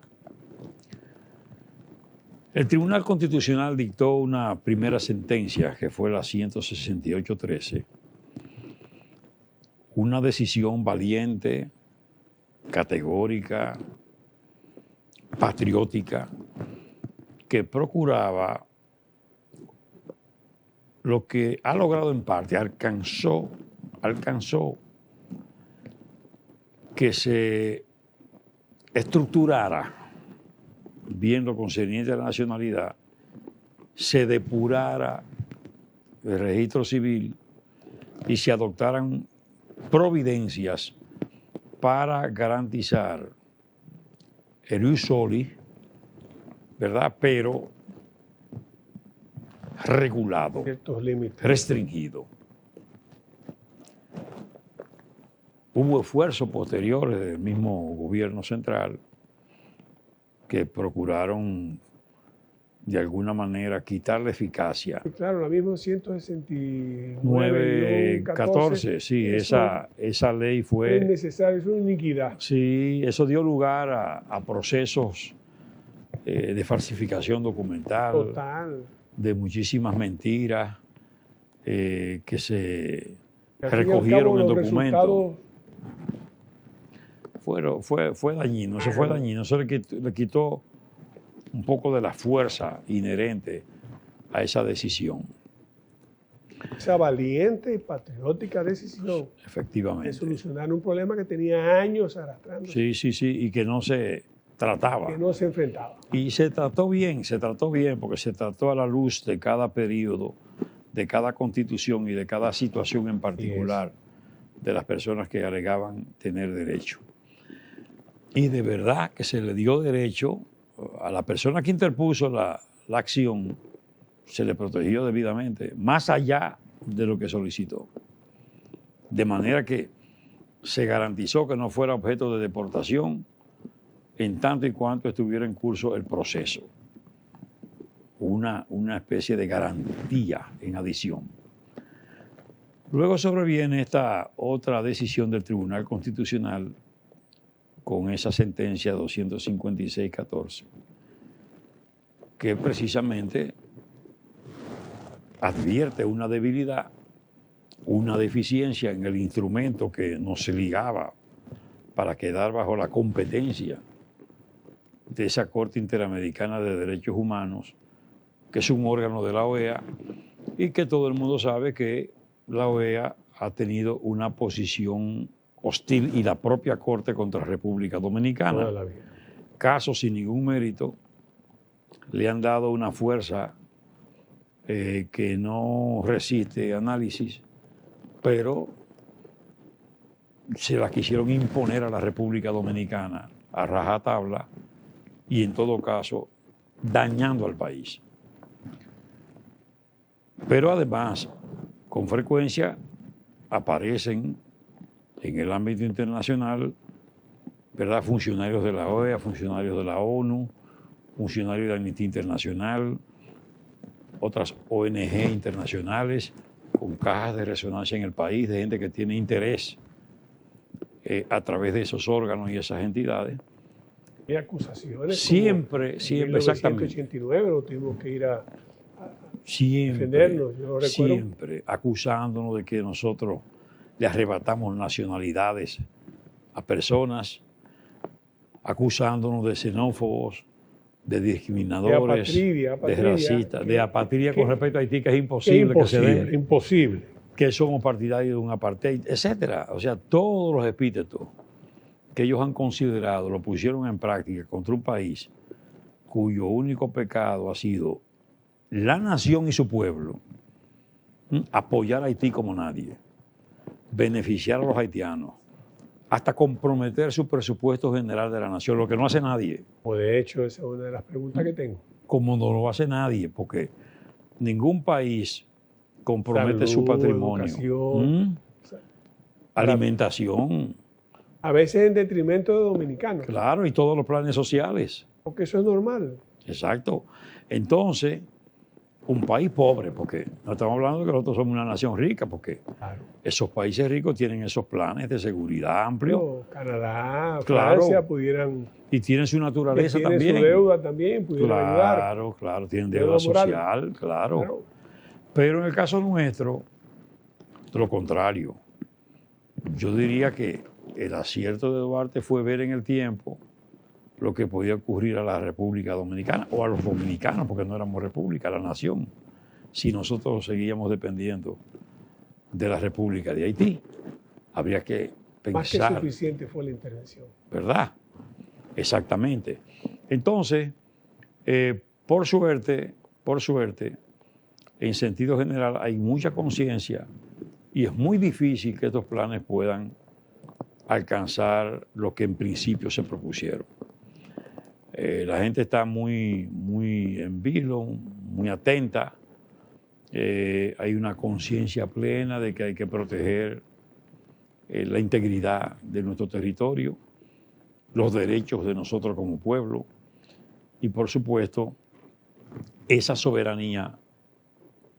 El Tribunal Constitucional dictó una primera sentencia, que fue la 168-13, una decisión valiente, categórica, patriótica, que procuraba lo que ha logrado en parte, alcanzó que se estructurara bien lo concerniente a la nacionalidad, se depurara el registro civil y se adoptaran providencias para garantizar el ius soli, ¿verdad? Pero regulado, ciertos límites, restringido. Hubo esfuerzos posteriores del mismo gobierno central que procuraron de alguna manera quitar la eficacia. Claro, la misma 169-14, sí, esa ley fue innecesaria, es una iniquidad. Sí, eso dio lugar a procesos de falsificación documental. Total. de muchísimas mentiras que se Al fin y al recogieron cabo, en los documentos. resultados, Fue dañino, eso fue dañino, eso le quitó un poco de la fuerza inherente a esa decisión. esa valiente y patriótica decisión de Efectivamente. solucionar un problema que tenía años arrastrando, Sí, y que no se trataba. que no se enfrentaba. Y se trató bien, porque se trató a la luz de cada periodo, de cada constitución y de cada situación en particular de las personas que alegaban tener derecho. Y de verdad que se le dio derecho a la persona que interpuso la acción, se le protegió debidamente, más allá de lo que solicitó. De manera que se garantizó que no fuera objeto de deportación en tanto y cuanto estuviera en curso el proceso. Una especie de garantía en adición. Luego sobreviene esta otra decisión del Tribunal Constitucional con esa sentencia 256-14, que precisamente advierte una debilidad, una deficiencia en el instrumento que nos ligaba para quedar bajo la competencia de esa Corte Interamericana de Derechos Humanos, que es un órgano de la OEA y que todo el mundo sabe que la OEA ha tenido una posición hostil y la propia Corte contra la República Dominicana. Toda la vida. Casos sin ningún mérito le han dado una fuerza que no resiste análisis, pero se la quisieron imponer a la República Dominicana a rajatabla y en todo caso dañando al país. Pero además, con frecuencia aparecen en el ámbito internacional, ¿verdad?, funcionarios de la OEA, funcionarios de la ONU, funcionarios de Amnistía Internacional, otras ONG internacionales con cajas de resonancia en el país, de gente que tiene interés a través de esos órganos y esas entidades. Y acusaciones. Siempre, en exactamente. 1989 no tuvimos que ir a Siempre, defendernos. Yo recuerdo. siempre acusándonos de que nosotros le arrebatamos nacionalidades a personas, acusándonos de xenófobos, de discriminadores, de racistas, de apatría con respecto a Haití, que es Que imposible que se dé, imposible. que somos partidarios de un apartheid, etcétera. O sea, todos los epítetos que ellos han considerado lo pusieron en práctica contra un país cuyo único pecado ha sido la nación y su pueblo, apoyar a Haití como nadie, beneficiar a los haitianos, hasta comprometer su presupuesto general de la nación, lo que no hace nadie. Pues de hecho, esa es una de las preguntas que tengo. Como no lo hace nadie, porque ningún país compromete su Salud, patrimonio. educación, Alimentación, a veces en detrimento de dominicanos, claro, y todos los planes sociales. porque eso es normal. Exacto. Entonces, un país pobre, porque no estamos hablando de que nosotros somos una nación rica, porque Claro. esos países ricos tienen esos planes de seguridad amplios Canadá, Claro. Francia pudieran, y tienen su que naturaleza tienen también. su deuda también, pudieran ayudar. Claro, tienen Deuda deuda moral. social, claro. Claro. Pero en el caso nuestro, lo contrario. Yo diría que el acierto de Duarte fue ver en el tiempo lo que podía ocurrir a la República Dominicana o a los dominicanos, porque no éramos república, la nación, si nosotros seguíamos dependiendo de la República de Haití. Habría que Más que pensar, suficiente fue la intervención. ¿verdad? Exactamente. Entonces, por suerte, en sentido general, hay mucha conciencia y es muy difícil que estos planes puedan alcanzar lo que en principio se propusieron. La gente está muy en vilo, muy atenta. Hay una conciencia plena de que hay que proteger la integridad de nuestro territorio, los derechos de nosotros como pueblo y, por supuesto, esa soberanía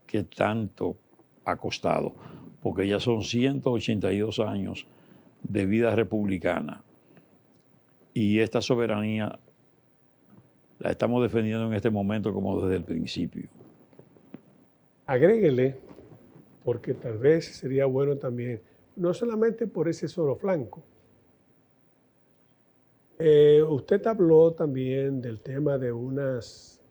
que tanto ha costado, porque ya son 182 años de vida republicana y esta soberanía la estamos defendiendo en este momento como desde el principio. Agréguele, porque tal vez sería bueno también, no solamente por ese solo flanco. Usted habló también del tema de unas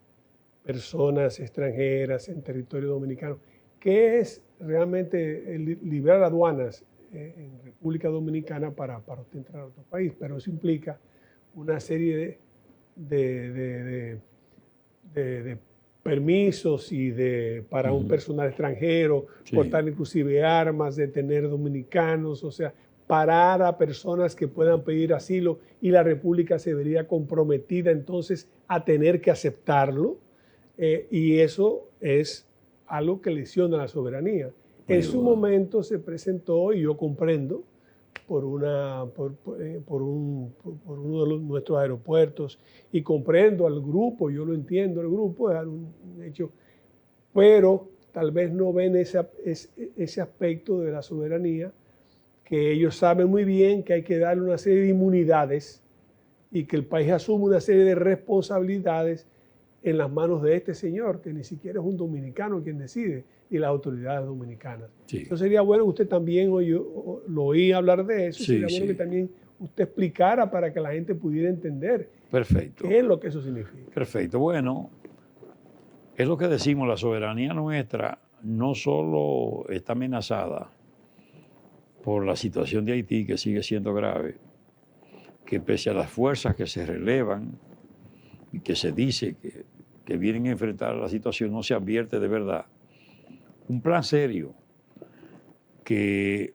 personas extranjeras en territorio dominicano. ¿Qué es realmente liberar aduanas en República Dominicana para usted entrar a otro país? Pero eso implica una serie de permisos y para un personal extranjero, Sí. portar inclusive armas, detener dominicanos, o sea, parar a personas que puedan pedir asilo, y la República se vería comprometida entonces a tener que aceptarlo, y eso es algo que lesiona la soberanía. En su momento se presentó, y yo comprendo, por uno de nuestros aeropuertos, y comprendo al grupo, yo lo entiendo, el grupo es un hecho, pero tal vez no ven ese aspecto de la soberanía, que ellos saben muy bien que hay que darle una serie de inmunidades y que el país asume una serie de responsabilidades en las manos de este señor, que ni siquiera es un dominicano quien decide, y las autoridades dominicanas. Sí. Entonces sería bueno que usted también lo oí hablar de eso, y Sí, sería bueno sí. que también usted explicara para que la gente pudiera entender Perfecto. qué es lo que eso significa. Perfecto. Bueno, es lo que decimos, la soberanía nuestra no solo está amenazada por la situación de Haití, que sigue siendo grave, que pese a las fuerzas que se relevan y que se dice que vienen a enfrentar la situación, no se advierte de verdad un plan serio que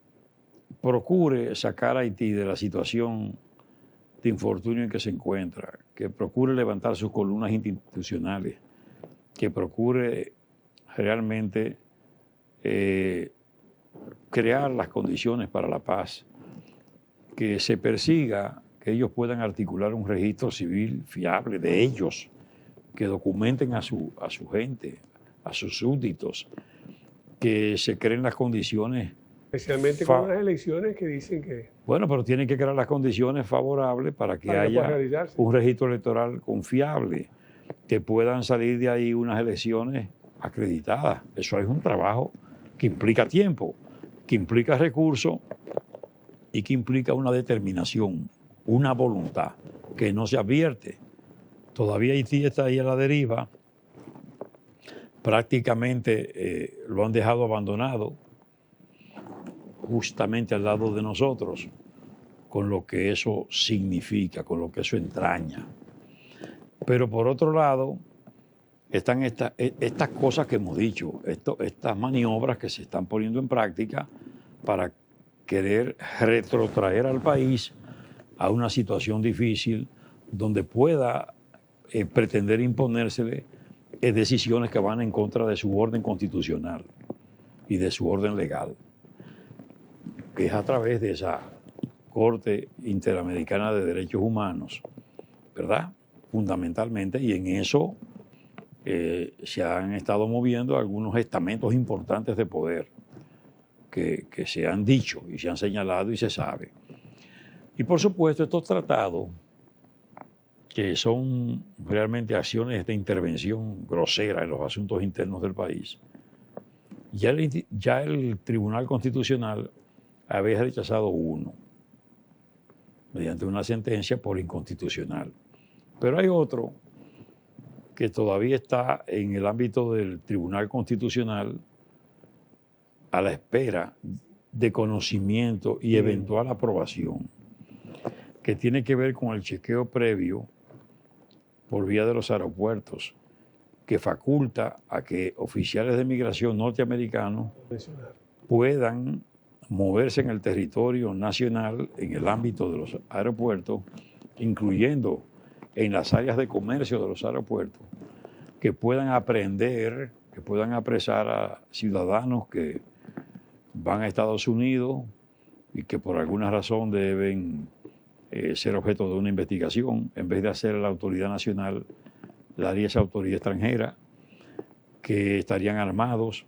procure sacar a Haití de la situación de infortunio en que se encuentra, que procure levantar sus columnas institucionales, que procure realmente crear las condiciones para la paz, que se persiga que ellos puedan articular un registro civil fiable de ellos, que documenten a su gente, a sus súbditos, que se creen las condiciones. Especialmente con unas elecciones que dicen que... Bueno, pero tienen que crear las condiciones favorables para que haya un registro electoral confiable, que puedan salir de ahí unas elecciones acreditadas. Eso es un trabajo que implica tiempo, que implica recursos y que implica una determinación, una voluntad que no se advierte. Todavía Haití está ahí a la deriva, prácticamente lo han dejado abandonado, justamente al lado de nosotros, con lo que eso significa, con lo que eso entraña. Pero por otro lado, están estas cosas que hemos dicho, estas maniobras que se están poniendo en práctica para querer retrotraer al país a una situación difícil donde pueda pretender imponérsele decisiones que van en contra de su orden constitucional y de su orden legal, que es a través de esa Corte Interamericana de Derechos Humanos, ¿verdad? Fundamentalmente, y en eso se han estado moviendo algunos estamentos importantes de poder que se han dicho y se han señalado y se sabe. Y por supuesto estos tratados, que son realmente acciones de intervención grosera en los asuntos internos del país, ya el Tribunal Constitucional había rechazado uno mediante una sentencia por inconstitucional. Pero hay otro que todavía está en el ámbito del Tribunal Constitucional a la espera de conocimiento y eventual aprobación, que tiene que ver con el chequeo previo por vía de los aeropuertos, que faculta a que oficiales de migración norteamericanos puedan moverse en el territorio nacional en el ámbito de los aeropuertos, incluyendo en las áreas de comercio de los aeropuertos, que puedan aprehender, que puedan apresar a ciudadanos que van a Estados Unidos y que por alguna razón deben ser objeto de una investigación. En vez de hacer la autoridad nacional, la haría esa autoridad extranjera, que estarían armados,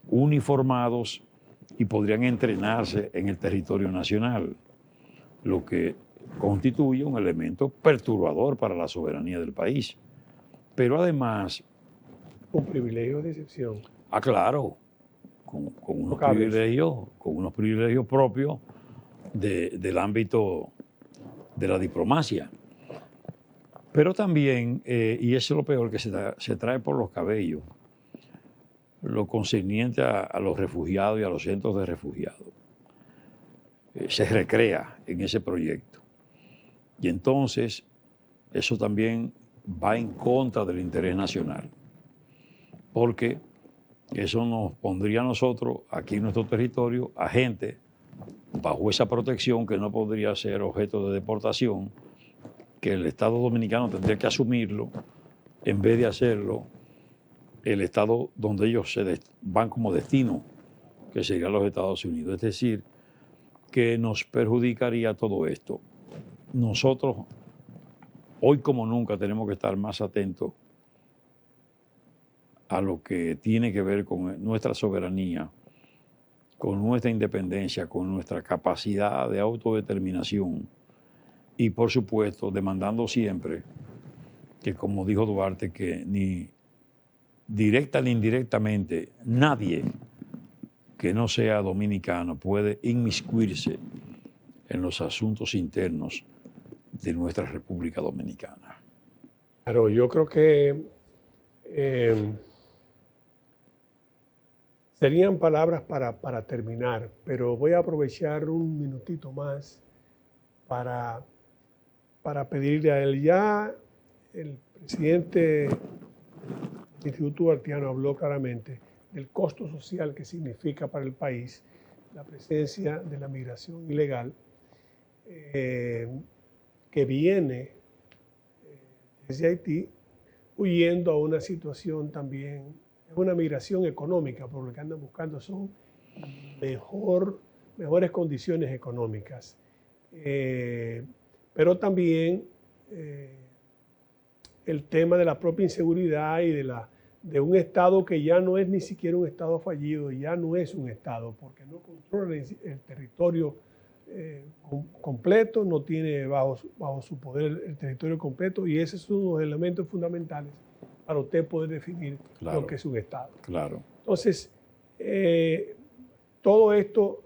uniformados y podrían entrenarse en el territorio nacional, lo que constituye un elemento perturbador para la soberanía del país. Pero además... Un privilegio de excepción. Claro, con unos privilegios propios del ámbito de la diplomacia. Pero también, y eso es lo peor, que se trae por los cabellos, lo concerniente a los refugiados y a los centros de refugiados. Se recrea en ese proyecto. Y entonces, eso también va en contra del interés nacional, porque eso nos pondría a nosotros, aquí en nuestro territorio, a gente bajo esa protección que no podría ser objeto de deportación, que el Estado dominicano tendría que asumirlo, en vez de hacerlo el Estado donde ellos van como destino, que sería los Estados Unidos. Es decir, que nos perjudicaría todo esto. Nosotros, hoy como nunca, tenemos que estar más atentos a lo que tiene que ver con nuestra soberanía, con nuestra independencia, con nuestra capacidad de autodeterminación y, por supuesto, demandando siempre que, como dijo Duarte, que ni directa ni indirectamente nadie que no sea dominicano puede inmiscuirse en los asuntos internos de nuestra República Dominicana. Claro, yo creo que serían palabras para terminar, pero voy a aprovechar un minutito más para pedirle a él. Ya el presidente del Instituto Duartiano habló claramente del costo social que significa para el país la presencia de la migración ilegal que viene desde Haití, huyendo a una situación también, es una migración económica, por lo que andan buscando son mejores condiciones económicas. Pero también el tema de la propia inseguridad y de un Estado que ya no es ni siquiera un Estado fallido, ya no es un Estado, porque no controla el territorio completo, no tiene bajo su poder el territorio completo, y ese es uno de los elementos fundamentales para usted poder definir lo que es un Estado. Claro. Entonces, todo esto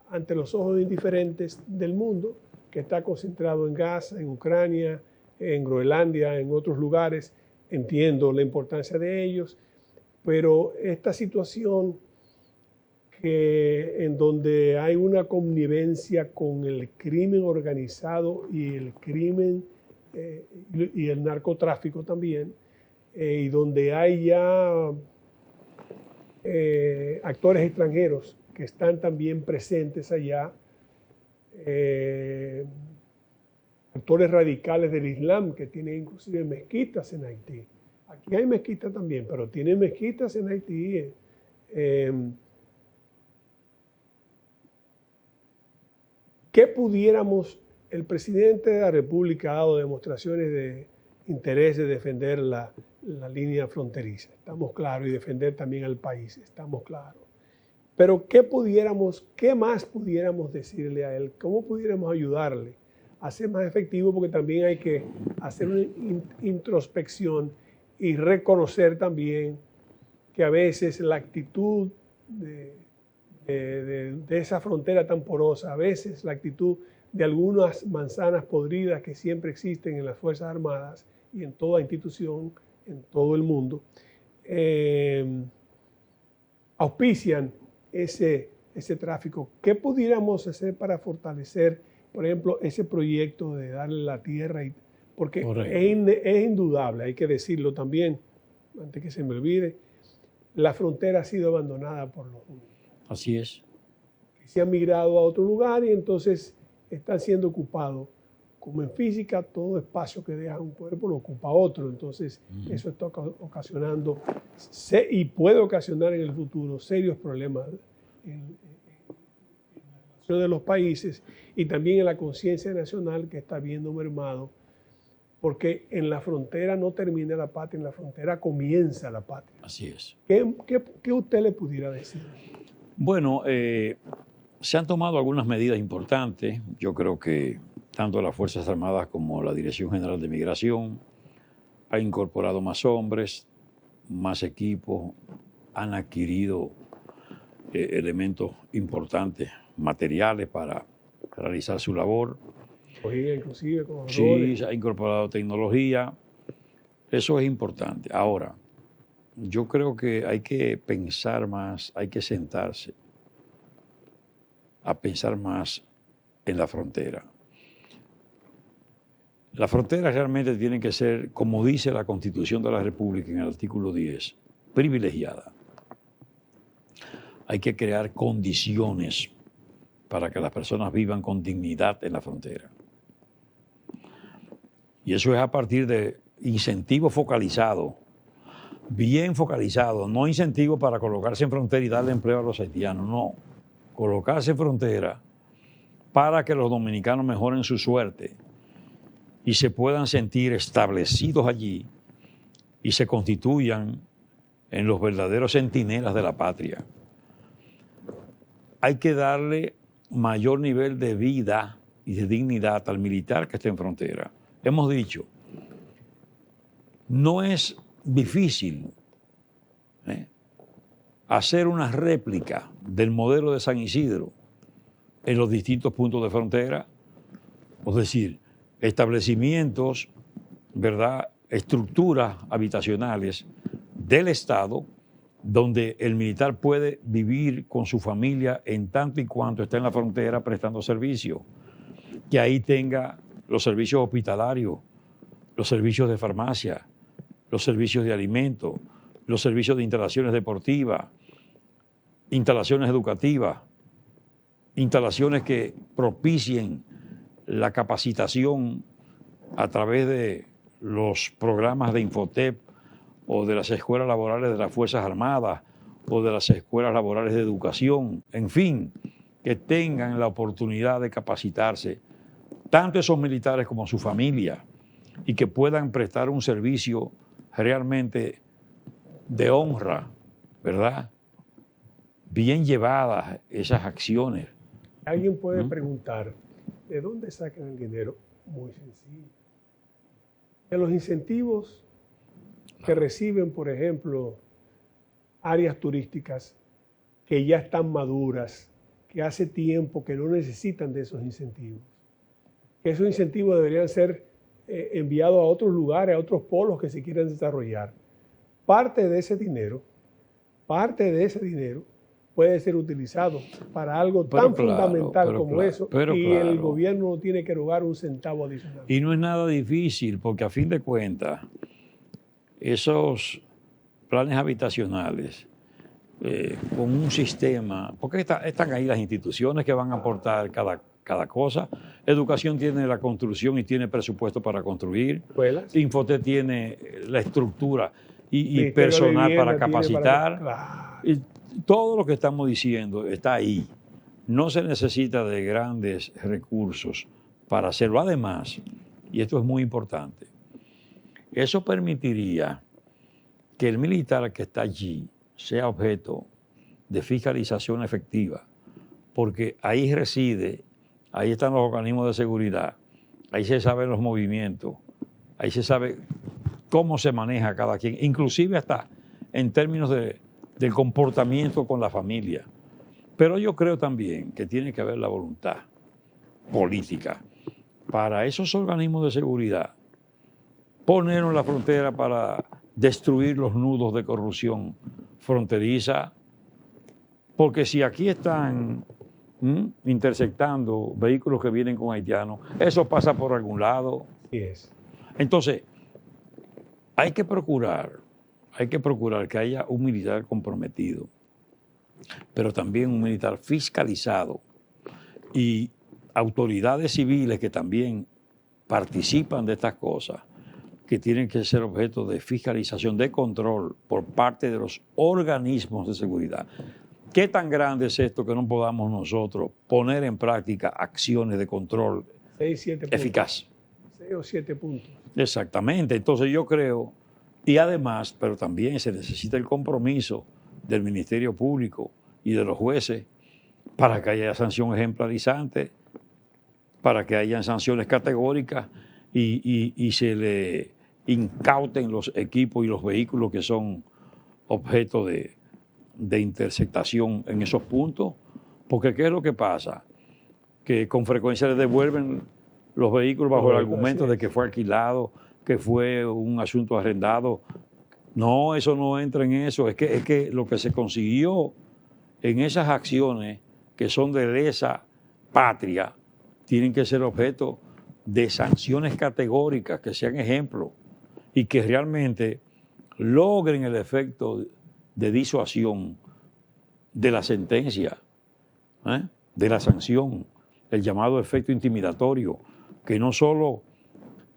ante los ojos de indiferentes del mundo, que está concentrado en Gaza, en Ucrania, en Groenlandia, en otros lugares. Entiendo la importancia de ellos, pero esta situación en donde hay una connivencia con el crimen organizado y el crimen y el narcotráfico también, y donde hay ya actores extranjeros que están también presentes allá, actores radicales del Islam que tienen inclusive mezquitas en Haití. Aquí hay mezquitas también, pero tienen mezquitas en Haití. ¿Qué pudiéramos, el presidente de la República ha dado demostraciones de interés de defender la línea fronteriza, estamos claros, y defender también al país, estamos claros. Pero ¿qué más pudiéramos decirle a él? ¿Cómo pudiéramos ayudarle a ser más efectivo? Porque también hay que hacer una introspección y reconocer también que a veces la actitud de esa frontera tan porosa, a veces la actitud de algunas manzanas podridas que siempre existen en las Fuerzas Armadas y en toda institución, en todo el mundo, auspician ese tráfico. ¿Qué pudiéramos hacer para fortalecer, por ejemplo, ese proyecto de darle la tierra? Porque es indudable, hay que decirlo también, antes que se me olvide, la frontera ha sido abandonada por los dominicanos. Así es. Se han migrado a otro lugar y entonces están siendo ocupados. Como en física, todo espacio que deja un cuerpo lo ocupa otro. Entonces, eso está ocasionando y puede ocasionar en el futuro serios problemas en la relación de los países y también en la conciencia nacional que está viendo mermado. Porque en la frontera no termina la patria, en la frontera comienza la patria. Así es. ¿Qué usted le pudiera decir? Bueno, se han tomado algunas medidas importantes. Yo creo que tanto las Fuerzas Armadas como la Dirección General de Migración ha incorporado más hombres, más equipos, han adquirido elementos importantes, materiales para realizar su labor. Inclusive con Sí, se ha incorporado tecnología. Eso es importante. Ahora, yo creo que hay que pensar más, hay que sentarse a pensar más en la frontera. La frontera realmente tiene que ser, como dice la Constitución de la República en el artículo 10, privilegiada. Hay que crear condiciones para que las personas vivan con dignidad en la frontera. Y eso es a partir de incentivos focalizados, bien focalizados, no incentivos para colocarse en frontera y darle empleo a los haitianos, no. Colocarse en frontera para que los dominicanos mejoren su suerte y se puedan sentir establecidos allí y se constituyan en los verdaderos centinelas de la patria. Hay que darle mayor nivel de vida y de dignidad al militar que esté en frontera. Hemos dicho, no es difícil hacer una réplica del modelo de San Isidro en los distintos puntos de frontera, es decir, establecimientos, ¿verdad?, estructuras habitacionales del Estado donde el militar puede vivir con su familia en tanto y cuanto está en la frontera prestando servicio, que ahí tenga los servicios hospitalarios, los servicios de farmacia, los servicios de alimentos, los servicios de instalaciones deportivas, instalaciones educativas, instalaciones que propicien la capacitación a través de los programas de Infotep o de las escuelas laborales de las Fuerzas Armadas o de las escuelas laborales de educación, en fin, que tengan la oportunidad de capacitarse, tanto esos militares como su familia, y que puedan prestar un servicio realmente de honra, ¿verdad? Bien llevadas esas acciones. Alguien puede preguntar, ¿de dónde sacan el dinero? Muy sencillo. De los incentivos que reciben, por ejemplo, áreas turísticas que ya están maduras, que hace tiempo que no necesitan de esos incentivos. Que esos incentivos deberían ser enviados a otros lugares, a otros polos que se quieran desarrollar. Parte de ese dinero puede ser utilizado para algo tan fundamental como eso, y el gobierno no tiene que erogar un centavo adicional. Y no es nada difícil, porque a fin de cuentas, esos planes habitacionales, con un sistema, porque están ahí las instituciones que van a aportar cada cosa. Educación tiene la construcción y tiene presupuesto para construir. ¿Escuelas? Infotep tiene la estructura y personal para capacitar. Claro. Y todo lo que estamos diciendo está ahí. No se necesita de grandes recursos para hacerlo. Además, y esto es muy importante, eso permitiría que el militar que está allí sea objeto de fiscalización efectiva, porque ahí reside, ahí están los organismos de seguridad, ahí se saben los movimientos, ahí se sabe cómo se maneja cada quien, inclusive hasta en términos del comportamiento con la familia. Pero yo creo también que tiene que haber la voluntad política para esos organismos de seguridad ponernos en la frontera para destruir los nudos de corrupción fronteriza, porque si aquí están interceptando vehículos que vienen con haitianos, eso pasa por algún lado. Yes. Entonces, hay que procurar que haya un militar comprometido, pero también un militar fiscalizado y autoridades civiles que también participan de estas cosas, que tienen que ser objeto de fiscalización, de control por parte de los organismos de seguridad. ¿Qué tan grande es esto que no podamos nosotros poner en práctica acciones de control 6, eficaz? 6 o 7 puntos. Exactamente. Entonces yo creo, y además, pero también se necesita el compromiso del Ministerio Público y de los jueces para que haya sanción ejemplarizante, para que haya sanciones categóricas y se le incauten los equipos y los vehículos que son objeto de de intersectación en esos puntos, porque ¿qué es lo que pasa? Que con frecuencia le devuelven los vehículos bajo el argumento de que fue alquilado, que fue un asunto arrendado. No, eso no entra en eso. Es que lo que se consiguió en esas acciones que son de lesa patria tienen que ser objeto de sanciones categóricas que sean ejemplo y que realmente logren el efecto de disuasión de la sentencia, de la sanción, el llamado efecto intimidatorio, que no solo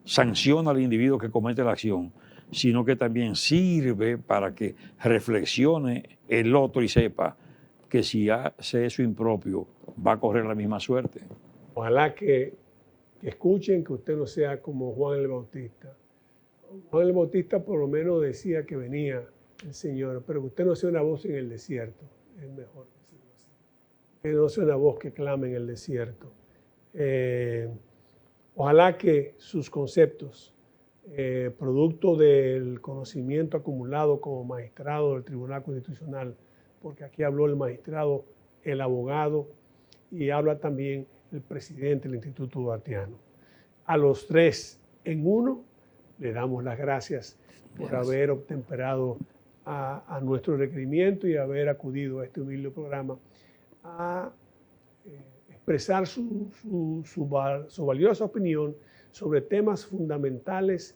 sanciona al individuo que comete la acción, sino que también sirve para que reflexione el otro y sepa que si hace eso impropio va a correr la misma suerte. Ojalá que escuchen que usted no sea como Juan el Bautista. Juan el Bautista por lo menos decía que venía el Señor, pero que usted no sea una voz en el desierto, es mejor decirlo así. Que no sea una voz que clame en el desierto. Ojalá que sus conceptos, producto del conocimiento acumulado como magistrado del Tribunal Constitucional, porque aquí habló el magistrado, el abogado y habla también el presidente del Instituto Duartiano. A los tres en uno le damos las gracias por haber obtemperado a nuestro requerimiento y haber acudido a este humilde programa a expresar su valiosa opinión sobre temas fundamentales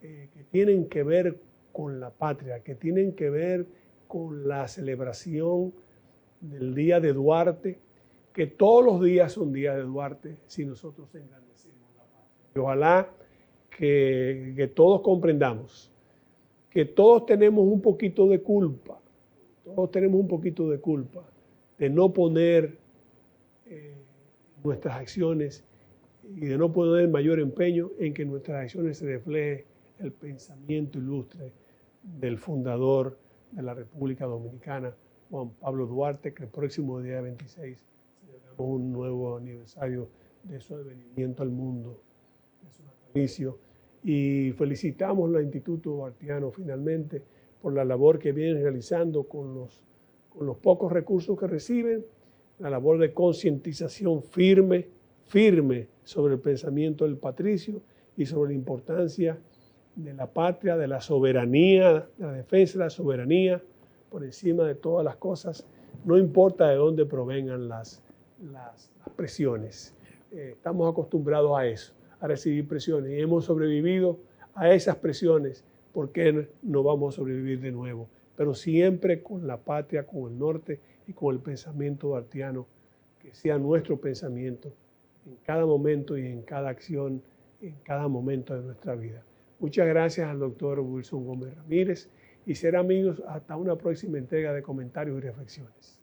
que tienen que ver con la patria, que tienen que ver con la celebración del Día de Duarte, que todos los días son días de Duarte si nosotros engrandecemos la patria. Y ojalá que todos comprendamos que todos tenemos un poquito de culpa, de no poner nuestras acciones y de no poner mayor empeño en que en nuestras acciones se refleje el pensamiento ilustre del fundador de la República Dominicana, Juan Pablo Duarte, que el próximo día 26 celebramos un nuevo aniversario de su advenimiento al mundo, de su natalicio. Y felicitamos al Instituto Duartiano finalmente por la labor que vienen realizando con los pocos recursos que reciben, la labor de concientización firme sobre el pensamiento del patricio y sobre la importancia de la patria, de la soberanía, de la defensa de la soberanía por encima de todas las cosas, no importa de dónde provengan las presiones. Estamos acostumbrados a eso, a recibir presiones, y hemos sobrevivido a esas presiones. ¿Por qué no vamos a sobrevivir de nuevo? Pero siempre con la patria, con el norte y con el pensamiento duartiano, que sea nuestro pensamiento en cada momento y en cada acción, en cada momento de nuestra vida. Muchas gracias al doctor Wilson Gómez Ramírez y ser amigos hasta una próxima entrega de comentarios y reflexiones.